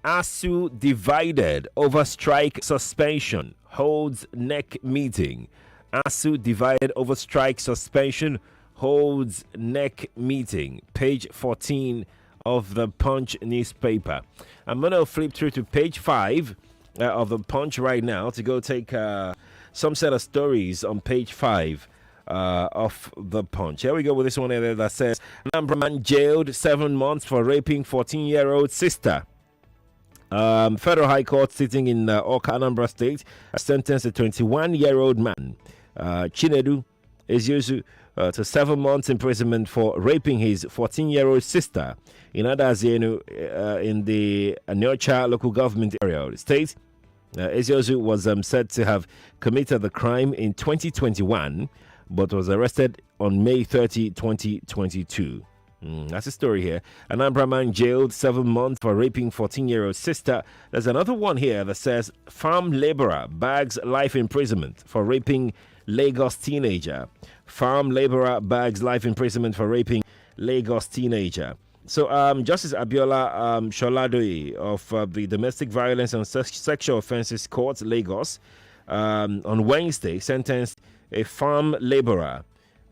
ASU divided over strike suspension holds neck meeting. ASU divided over strike suspension holds neck meeting. Page 14 of the Punch newspaper. I'm going to flip through to page 5 of the Punch right now to go take some set of stories on page 5 of the Punch. Here we go with this one here that says Anambra man jailed 7 months for raping 14-year-old sister. Federal High Court sitting in Oka, Anambra State, sentenced a 21-year-old man, Chinedu Eziozu, to 7 months imprisonment for raping his 14-year-old sister in Adazienu in the Aniocha local government area of the state. Eziozu was said to have committed the crime in 2021 but was arrested on May 30, 2022. That's the story here. Anambra man jailed 7 months for raping 14-year-old sister. There's another one here that says farm laborer bags life imprisonment for raping Lagos teenager. Farm laborer bags life imprisonment for raping Lagos teenager. So, Justice Abiola Sholadoyi of the Domestic Violence and Sexual Offences Court, Lagos, on Wednesday sentenced a farm laborer,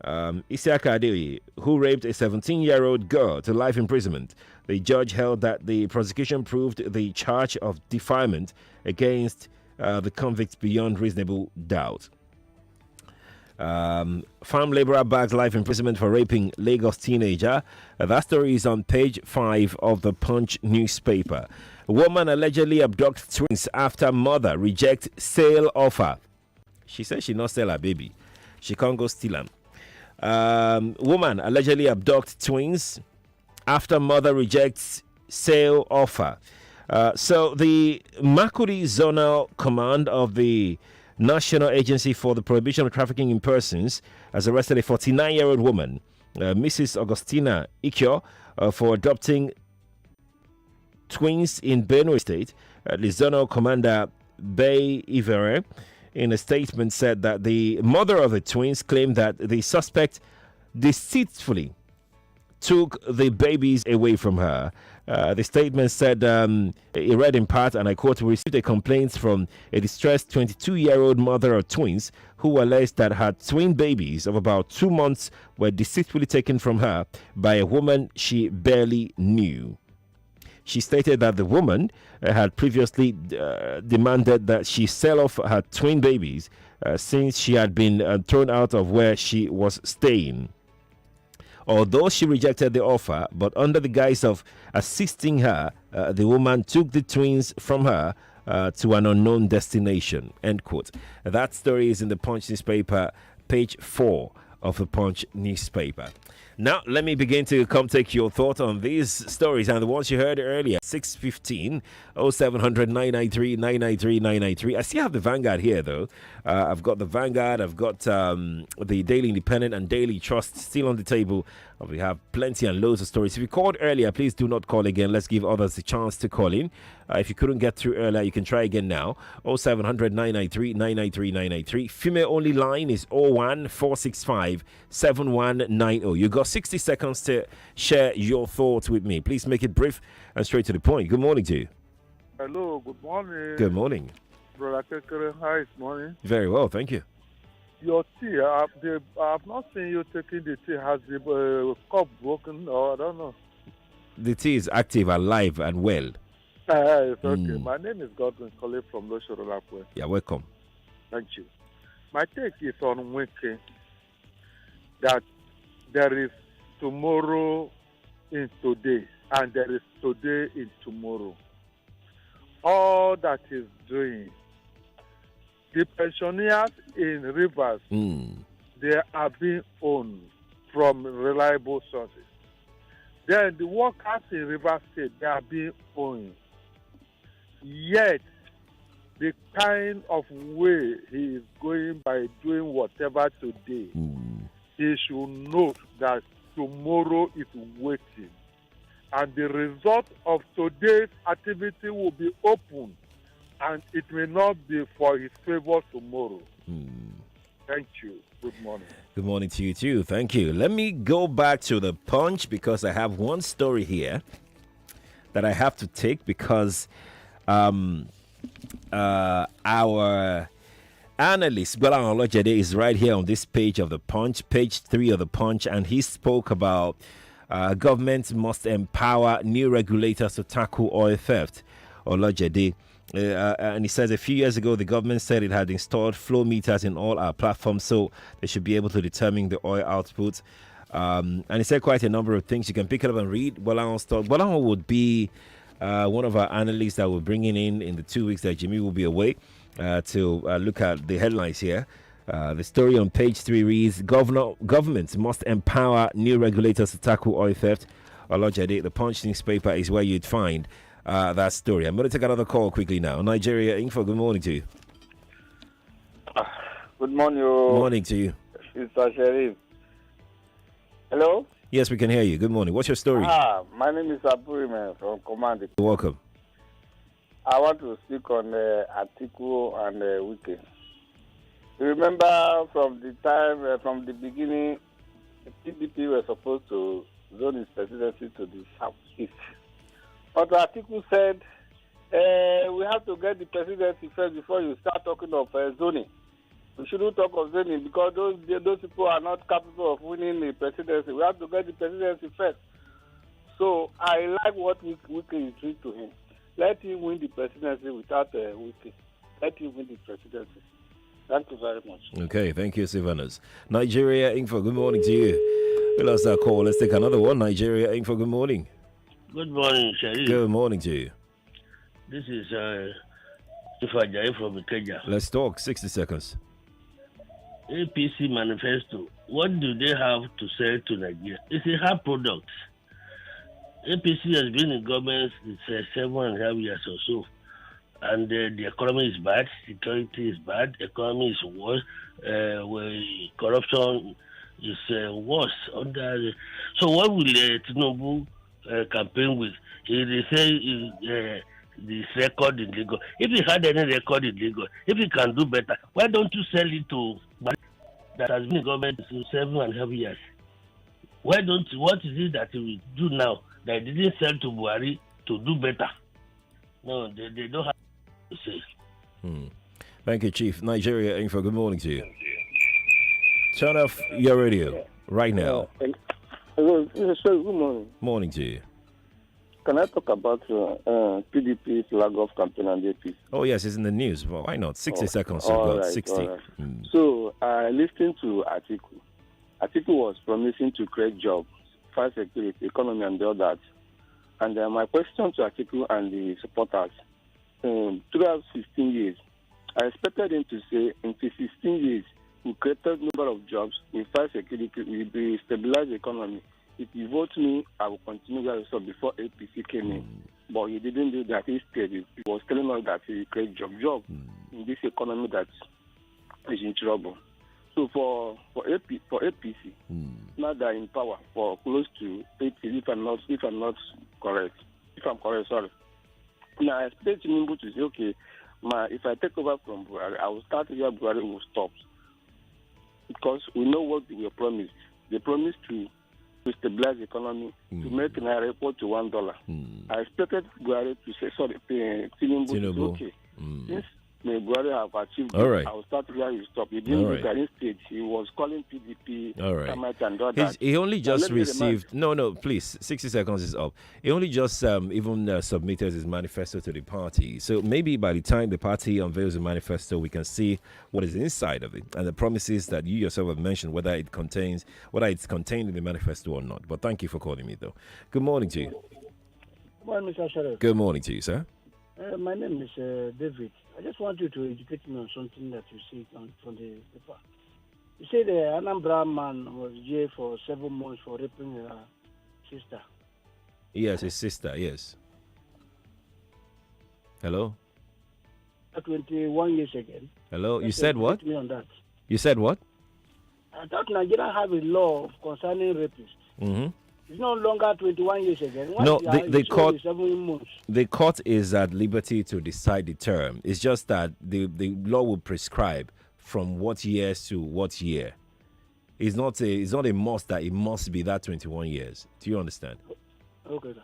Isiaka Adeoye, who raped a 17-year-old girl to life imprisonment. The judge held that the prosecution proved the charge of defilement against the convict beyond reasonable doubt. Farm laborer bags life imprisonment for raping Lagos teenager. That story is on page 5 of the Punch newspaper. A woman allegedly abducts twins after mother rejects sale offer. She says she not sell her baby. She can't go steal them. Woman allegedly abducts twins after mother rejects sale offer. So the Makudi Zonal Command of the National Agency for the Prohibition of Trafficking in Persons has arrested a 49-year-old woman, Mrs. Augustina Ikyo, for adopting twins in Benue State. The zonal commander, Bay Ivere, in a statement said that the mother of the twins claimed that the suspect deceitfully took the babies away from her. The statement said, it read in part, and I quote, "We received a complaint from a distressed 22-year-old mother of twins who alleged that her twin babies of about 2 months were deceitfully taken from her by a woman she barely knew." She stated that the woman had previously demanded that she sell off her twin babies since she had been thrown out of where she was staying. Although she rejected the offer, but under the guise of assisting her, the woman took the twins from her to an unknown destination. End quote. That story is in the Punch newspaper, page 4 of the Punch newspaper. Now, let me begin to come take your thought on these stories and the ones you heard earlier. 615 0700 993 993 993. I still have the Vanguard here, though. I've got the Vanguard, I've got the Daily Independent and Daily Trust still on the table. We have plenty and loads of stories. If you called earlier, please do not call again. Let's give others a chance to call in. If you couldn't get through earlier, you can try again now. 0700 993 993 993. Female only line is 01 465 7190. You got 60 seconds to share your thoughts with me. Please make it brief and straight to the point. Good morning to you. Hello, good morning. Good morning. Brother Kekere, hi, it's morning. Very well, thank you. Your tea, I've not seen you taking the tea. Has the cup broken or I don't know? The tea is active, alive, and well. It's okay. My name is Godwin Colley from Loshorolapwe. Yeah, welcome. Thank you. My take is on Wiki that there is tomorrow in today and there is today in tomorrow. All that is doing, the pensioners in rivers, they are being owned from reliable sources. Then the workers in River State, they are being owned. Yet, the kind of way he is going by doing whatever today, he should know that tomorrow is waiting. And the result of today's activity will be open, and it may not be for his favor tomorrow. Thank you. Good morning. Good morning to you too. Thank you. Let me go back to the Punch because I have one story here that I have to take because our analyst Bola Olojede is right here on this page of the Punch, page 3 of the Punch, and he spoke about government must empower new regulators to tackle oil theft. Olojede. And he says a few years ago, the government said it had installed flow meters in all our platforms, so they should be able to determine the oil output. And he said quite a number of things. You can pick it up and read Bola's talk. Bola would be one of our analysts that we're bringing in the 2 weeks that Jimmy will be away to look at the headlines here. The story on page 3 reads, governments must empower new regulators to tackle oil theft. Olojede, the Punch newspaper is where you'd find that story. I'm going to take another call quickly now. Nigeria Info, good morning to you. Good morning. Morning to you. Mr. Sheriff. Hello? Yes, we can hear you. Good morning. What's your story? My name is Aburiman from Command. Welcome. I want to speak on Atiku and Wiki. You remember from the time, from the beginning, the PDP were supposed to zone its presidency to the southeast. But Atiku said, we have to get the presidency first before you start talking of zoning. We shouldn't talk of zoning because those people are not capable of winning the presidency. We have to get the presidency first. So I like what Wiki is doing to him. Let him win the presidency without Wiki. Let him win the presidency. Thank you very much. Okay, thank you, Sylvanus. Nigeria Info, good morning to you. We lost our call. Let's take another one. Nigeria Info, good morning. Good morning, Sharif. Good morning to you. This is Ifajayi from Ikeja. Let's talk. 60 seconds. APC manifesto. What do they have to sell to Nigeria? It's a hard product. APC has been in government since 7.5 years or so. And the economy is bad, security is bad, economy is worse, corruption is worse. So what will Tinubu campaign with? They say this record in Lagos. If he had any record in Lagos, if he can do better, why don't you sell it to that has been in government for 7.5 years? Why don't you? What is it that he will do now that he didn't sell to Buhari to do better? No, they don't have to say. Thank you, Chief. Nigeria Info, good morning to you. Turn off your radio right now. Hello, good morning. Morning to you. Can I talk about PDP flag off campaign and APC? Oh, yes, it's in the news. Well, why not? 60 seconds. You've got 60. Right. So I listened to Atiku. Atiku was promising to create jobs, fire security, economy, and all that. And my question to Atiku and the supporters, throughout 16 years, I expected him to say, in 16 years, we created a number of jobs, we fire security, we stabilize the economy. If you vote me, I will continue where I saw before APC came in. But he didn't do that. Instead, he was telling us that he create job in this economy that is in trouble. So for APC, now they're in power for close to 8 years, if I'm correct, sorry. Now I expect Tinubu to say, okay, if I take over from Buhari, I will start where Buhari will stop. Because we know what they were promised. They promised to stabilize the economy, to make Naira equal to $1. I expected Buhari to say, Tinubu to say, okay, since Buhari have achieved all right. I will start where you stop. He didn't do that. Instead, he was calling PDP, all right. and all that. He only just received, no, please, 60 seconds is up. He only just submitted his manifesto to the party. So maybe by the time the party unveils the manifesto, we can see what is inside of it and the promises that you yourself have mentioned, whether it's contained in the manifesto or not. But thank you for calling me, though. Good morning to you. Good morning, Mr. Sheriff. Good morning to you, sir. My name is David. I just want you to educate me on something that you see from the paper. You say the Anambra man was jailed for 7 months for raping her sister. Yes, his sister, yes. Hello? 21 years again. Hello? You said what? Me on that. You said what? I thought Nigeria have a law concerning rapists. It's no longer 21 years again. No, the court is at liberty to decide the term. It's just that the law will prescribe from what years to what year. It's not a must that it must be that 21 years. Do you understand? Okay, sir.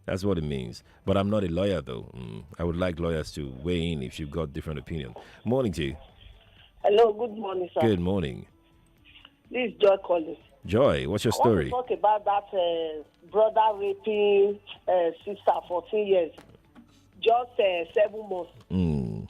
That's what it means. But I'm not a lawyer, though. I would like lawyers to weigh in if you've got different opinion. Morning to you. Hello, good morning, sir. Good morning. This is Joy calling. Joy, what's your I want to story? talk about that brother raping sister 14 years, just 7 months.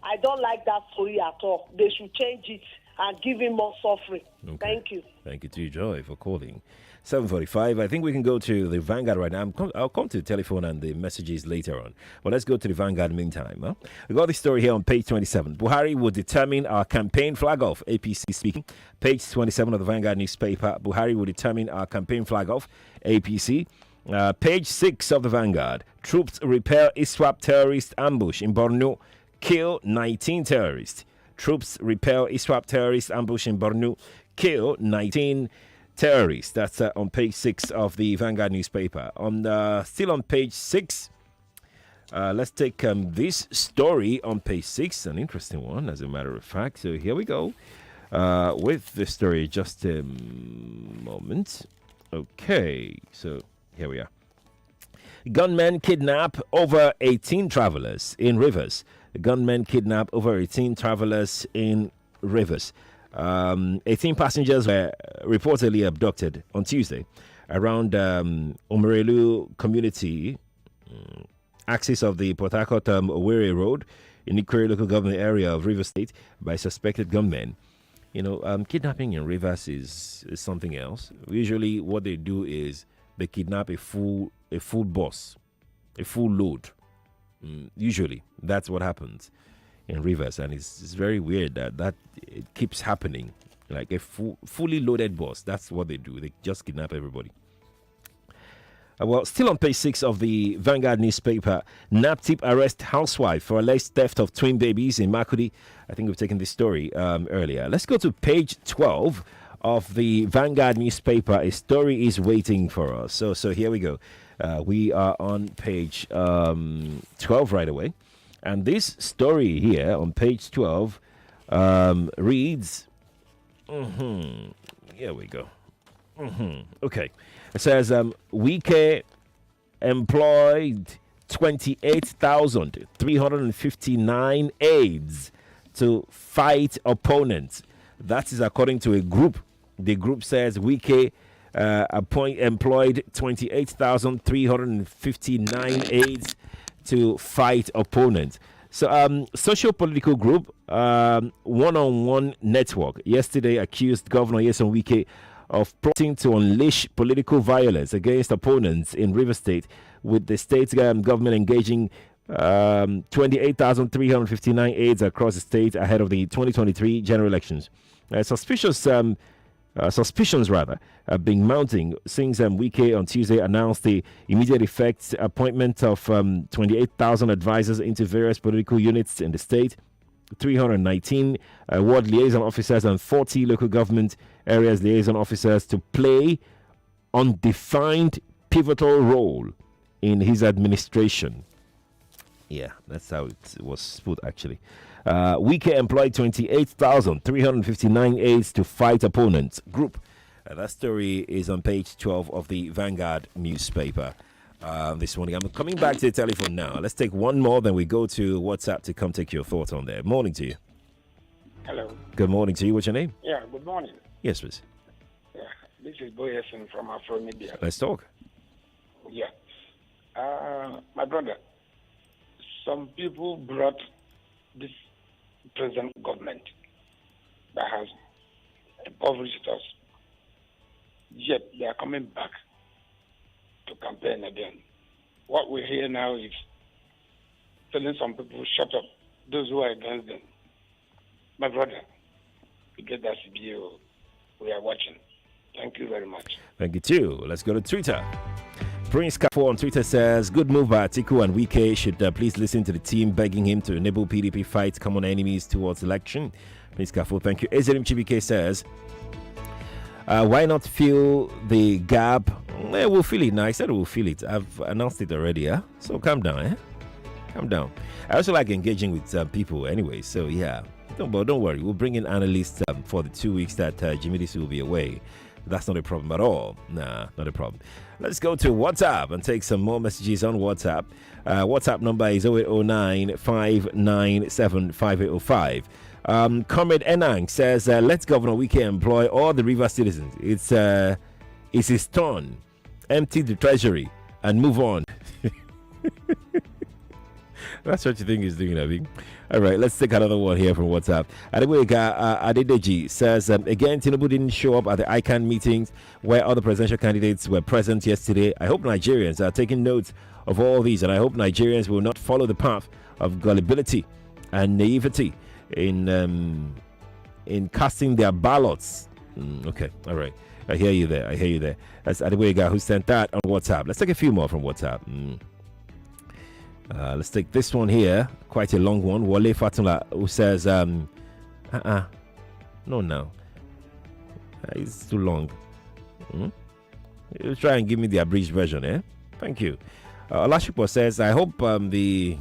I don't like that story at all. They should change it and give him more suffering. Okay. Thank you. Thank you to you, Joy, for calling. 7:45. I think we can go to the Vanguard right now. I'll come to the telephone and the messages later on. But let's go to the Vanguard meantime. Huh? We got this story here on page 27. Buhari will determine our campaign flag off. APC speaking. Page 27 of the Vanguard newspaper. Buhari will determine our campaign flag off. APC. Page 6 of the Vanguard. Troops repel ISWAP terrorist ambush in Borno. Kill 19 terrorists. Troops repel ISWAP terrorist ambush in Borno. Kill 19 terrorists. That's on page 6 of the Vanguard newspaper. Still on page 6, let's take this story on page 6, an interesting one, as a matter of fact. So here we go with the story. Just a moment. Okay, so here we are. Gunmen kidnap over 18 travelers in Rivers. Gunmen kidnap over 18 travelers in Rivers. 18 passengers were reportedly abducted on Tuesday around Omerelu community, axis of the Port Harcourt Owerri Road in the Quadry local government area of Rivers State by suspected gunmen. You know, kidnapping in Rivers is something else. Usually what they do is they kidnap a full bus, a full load. Usually that's what happens in Rivers, and it's very weird that it keeps happening. Like a fully loaded bus, that's what they do. They just kidnap everybody. Well, still on page 6 of the Vanguard newspaper, NAPTIP arrest housewife for alleged theft of twin babies in Makudi. I think we've taken this story earlier. Let's go to page 12 of the Vanguard newspaper. A story is waiting for us. So here we go. We are on page 12 right away. And this story here on page 12 reads, here we go. Okay. It says, Wike employed 28,359 aides to fight opponents. That is according to a group. The group says Wike employed 28,359 aides to fight opponents. So, socio-political group, one-on-one network, yesterday accused Governor Nyesom Wike of plotting to unleash political violence against opponents in Rivers State, with the state government engaging 28,359 aides across the state ahead of the 2023 general elections. Suspicions have been mounting since Wike on Tuesday announced the immediate effect appointment of 28,000 advisors into various political units in the state, 319 ward liaison officers and 40 local government areas liaison officers to play undefined pivotal role in his administration. Yeah, that's how it was put actually. Wike employed 28,359 aides to fight opponents. Group. That story is on page 12 of the Vanguard newspaper this morning. I'm coming back to the telephone now. Let's take one more, then we go to WhatsApp to come take your thoughts on there. Morning to you. Hello. Good morning to you. What's your name? Yeah, good morning. Yes, please. Yeah, this is Boyerson from Afro Media. Let's talk. Yeah. My brother, some people brought this present government that has impoverished us. Yet they are coming back to campaign again. What we hear now is telling some people, shut up, those who are against them. My brother, you get that CBO. We are watching. Thank you very much. Thank you too. Let's go to Twitter. Prince Kafo on Twitter says, good move by Atiku and Wike should please listen to the team begging him to enable PDP fight common enemies towards election. Prince Kafo, thank you. Ezerim Chibike says, why not fill the gap? We'll fill it now. I said we'll fill it. I've announced it already. So calm down. Calm down. I also like engaging with people anyway. So yeah, don't worry. We'll bring in analysts for the 2 weeks that Jimmy Disi will be away. That's not a problem at all. Nah, not a problem. Let's go to WhatsApp and take some more messages on WhatsApp. WhatsApp number is 0809 597 5805. Comrade Enang says, let Governor Wike employ all the river citizens. It's his turn. Empty the treasury and move on. That's what you think he's doing, I think. All right, let's take another one here from WhatsApp. Adedeji says, again, Tinubu didn't show up at the ICANN meetings where other presidential candidates were present yesterday. I hope Nigerians are taking note of all these, and I hope Nigerians will not follow the path of gullibility and naivety in casting their ballots. Okay, all right. I hear you there. That's Adewega who sent that on WhatsApp. Let's take a few more from WhatsApp. Let's take this one here. Quite a long one. Wale Fatula who says, no. It's too long. You try and give me the abridged version, eh? Thank you. Olashipo says, I hope the...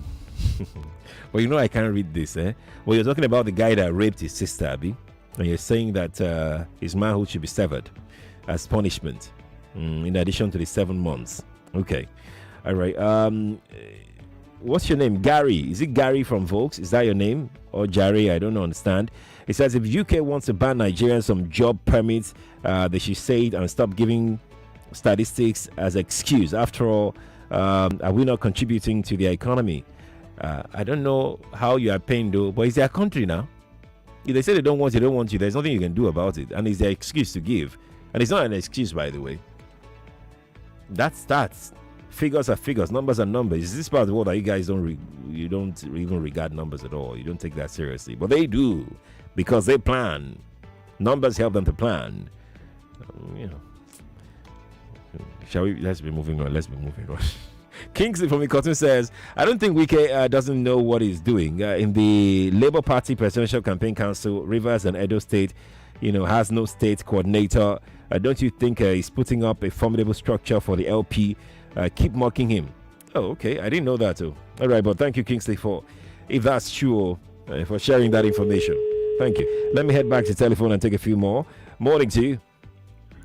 Well, you know I can't read this, eh? Well, you're talking about the guy that raped his sister, Abby. And you're saying that his manhood should be severed as punishment, in addition to the 7 months. Okay. All right. What's your name? Gary. Is it Gary from Volks? Is that your name? Or Jerry? I don't understand. It says if UK wants to ban Nigerians from job permits, they should say it and stop giving statistics as excuse. After all, are we not contributing to the economy? I don't know how you are paying though, but it's their country now. If they say they don't want you, there's nothing you can do about it. And it's their excuse to give. And it's not an excuse, by the way. That's stats. Figures are figures, numbers are numbers. Is this part of the world that you guys don't even regard numbers at all? You don't take that seriously. But they do, because they plan. Numbers help them to plan. Let's be moving on. Kingsley from Ikoton says, I don't think Wike doesn't know what he's doing. In the Labour Party Presidential Campaign Council, Rivers and Edo State, has no state coordinator. Don't you think he's putting up a formidable structure for the LP? Keep mocking him. Oh, okay. I didn't know that too. All right, but thank you, Kingsley, if that's true, for sharing that information. Thank you. Let me head back to telephone and take a few more. Morning to you.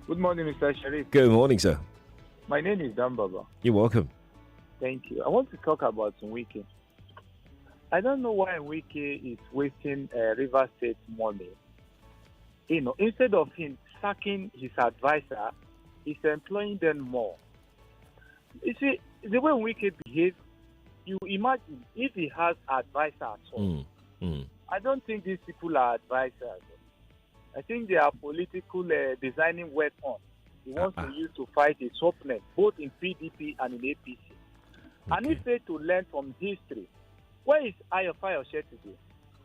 Good morning, Mr. Sharif. Good morning, sir. My name is Dan Baba. You're welcome. Thank you. I want to talk about Wike. I don't know why Wike is wasting River State money. Instead of him sacking his advisor, he's employing them more. You see, the way Wike behaves, you imagine if he has advisor at all. I don't think these people are advisors. I think they are political designing weapons he wants to use to fight his opponent, both in PDP and in APC. Okay. And if they to learn from history, where is Ayofayoshe today?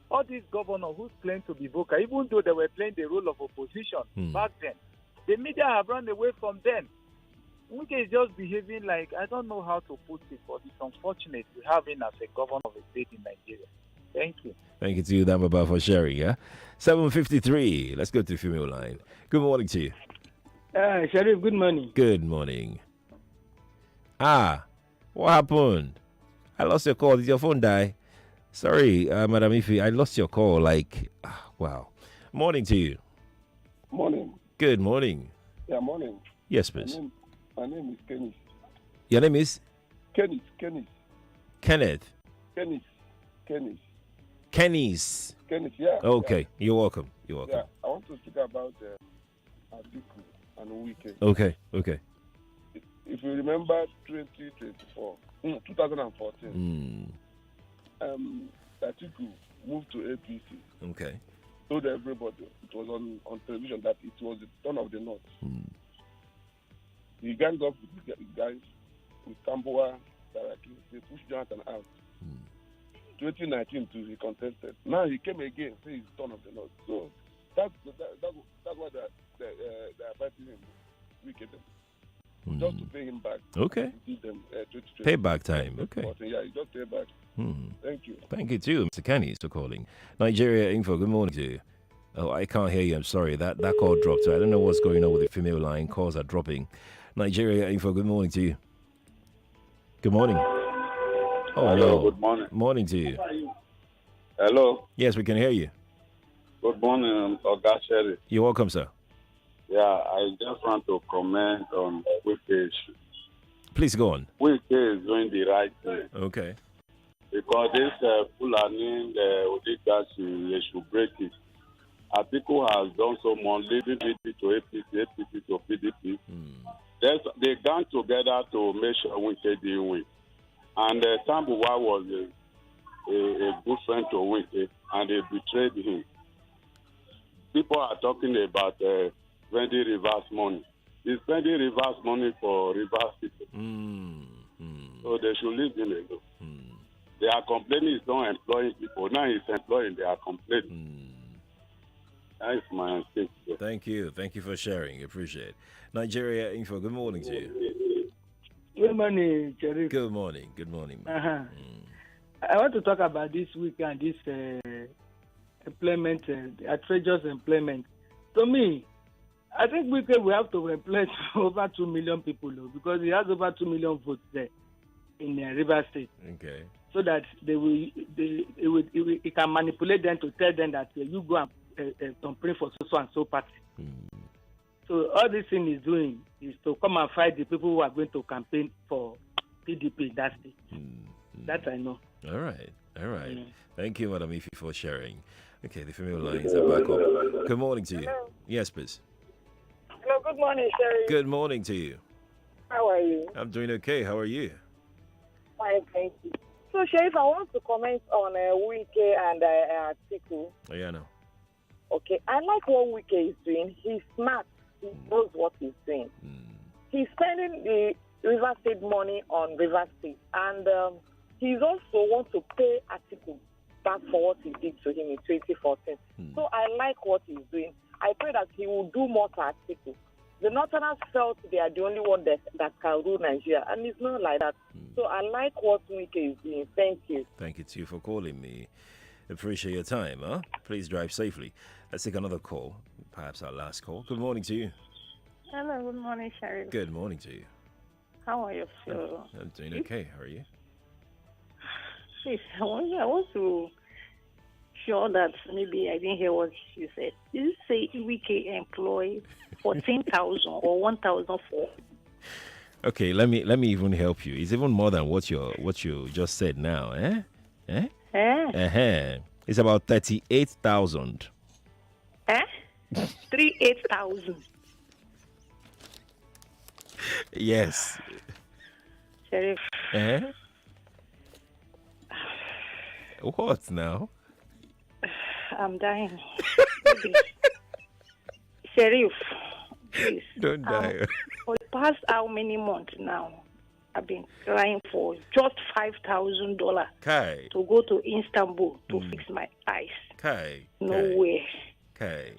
All these governors who claim to be vocal, even though they were playing the role of opposition back then, the media have run away from them. Wike is just behaving like, I don't know how to put it, but it's unfortunate we have him as a governor of a state in Nigeria. Thank you. Thank you to you, Damaba, for sharing. Yeah, 7:53. Let's go to the female line. Good morning to you. Sharif, good morning. Good morning. What happened? I lost your call. Did your phone die? Sorry, Madam Ife, I lost your call. Wow. Morning to you. Morning. Good morning. Yeah, morning. Yes, please. My name is Kenneth. Your name is? Kenneth. Kenneth. Kenneth, yeah. Okay, yeah. You're welcome. Yeah, I want to speak about Atiku and Wike. Okay. If you remember 2014, Atiku moved to APC. Okay. Told everybody, it was on television, that it was the turn of the North. He ganged up with the guys, with Kamboa, Saraki, they pushed Jonathan out. 2019 he contested. Now he came again, say he's turn of the North. So that's why they're fighting him. Wicked. Just to pay him back. Okay. Give them, payback time. Okay. Yeah, he just pay back. Thank you. Thank you too, Mr. Kenny, for calling. Nigeria Info, good morning to you. Oh, I can't hear you. I'm sorry. That call dropped. So I don't know what's going on with the female line. Calls are dropping. Nigeria Info, good morning to you. Good morning. Oh, hello. Good morning. Morning to you. Hello. Yes, we can hear you. Good morning, Oga Sherry. You're welcome, sir. Yeah, I just want to comment on Wike issue. Please go on. Wike is doing the right thing. Okay. Because this Fulani, the Odigashi, they should break it. Atiku has done so much, leaving PDP to APC, APC to PDP. They gang together to make sure Wike didn't win. And Tambuwa was a good friend to Wike, and they betrayed him. People are talking about spending reverse money. He's spending reverse money for reverse people. So they should leave him alone. They are complaining he's not employing people. Now he's employing, they are complaining. That is my mistake. Thank you. Thank you for sharing. Appreciate it. Nigeria Info, good morning to you. Good morning, Jerry. Good morning. Good morning. I want to talk about this week and this employment, outrageous employment. To me, I think we have to employ over 2 million people because he has over 2 million votes there in River State. Okay. So that he can manipulate them to tell them that you go and campaign for so and so party. So all this thing is doing is to come and fight the people who are going to campaign for PDP in that state. That I know. All right. Thank you, Madam Ifi, for sharing. Okay, the female lines are back up. Good morning to you. Hello. Yes, please. Hello, good morning, Sherry. Good morning to you. How are you? I'm doing okay. How are you? Fine, thank you. So, Sheriff, I want to comment on Wike and Atiku. Oh, yeah, no. Okay, I like what Wike is doing. He's smart. He knows what he's doing. He's spending the River State money on River State. And he's also want to pay Atiku back for what he did to him in 2014. So I like what he's doing. I pray that he will do more to Atiku. The Northerners felt they are the only one that can rule Nigeria, and it's not like that. So I like what Wike is doing. Thank you. Thank you to you for calling me. Appreciate your time. Please drive safely. Let's take another call, perhaps our last call. Good morning to you. Hello, good morning, Sherry. Good morning to you. How are you? I'm doing okay. How are you? Please, I want to sure that maybe I didn't hear what you said. Did you say Wike employ 14,000 or 1,004? Okay, let me even help you. It's even more than what you just said now, It's about 38,000. 38,000. Yes. Sheriff. What now? I'm dying. Sheriff, please. Don't die. For the past how many months now, I've been crying for just $5,000 to go to Istanbul to fix my eyes. No way.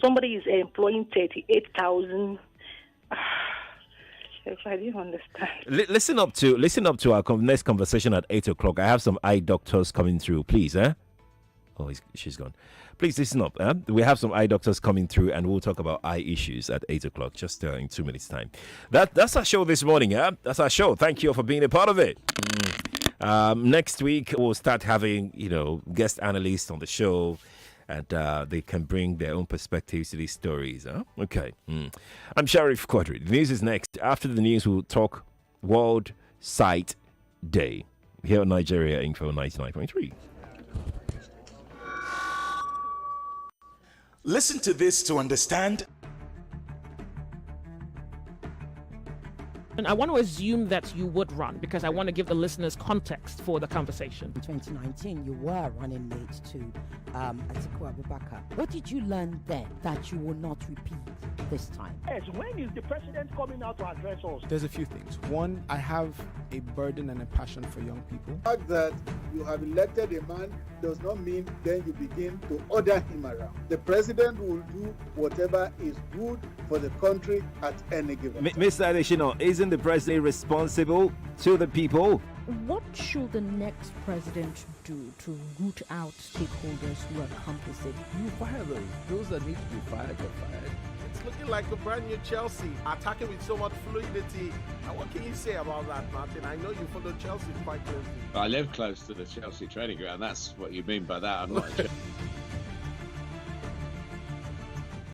Somebody is employing 38,000. I didn't understand. Listen up to our next conversation at 8:00. I have some eye doctors coming through, please. Oh, she's gone. Please listen up. We have some eye doctors coming through, and we'll talk about eye issues at 8:00, just in 2 minutes' time. That's our show this morning. That's our show. Thank you for being a part of it. Next week we'll start having guest analysts on the show. And they can bring their own perspectives to these stories. Okay. I'm Sheriff Quadry. The news is next. After the news, we'll talk World Sight Day here on Nigeria Info 99.3. Listen to this to understand. And I want to assume that you would run because I want to give the listeners context for the conversation. In 2019, you were running mate to Atiku Abubakar. What did you learn then that you will not repeat this time? Yes, when is the president coming out to address us? There's a few things. One, I have a burden and a passion for young people. The fact that you have elected a man does not mean then you begin to order him around. The president will do whatever is good for the country at any given time. Mr. Adeshino, isn't the president responsible to the people? What should the next president do to root out stakeholders who are complicit? You fire those. Those that need to be fired are fired. It's looking like a brand new Chelsea, attacking with so much fluidity. And what can you say about that, Martin? I know you follow Chelsea quite closely. I live close to the Chelsea training ground. That's what you mean by that. I'm not a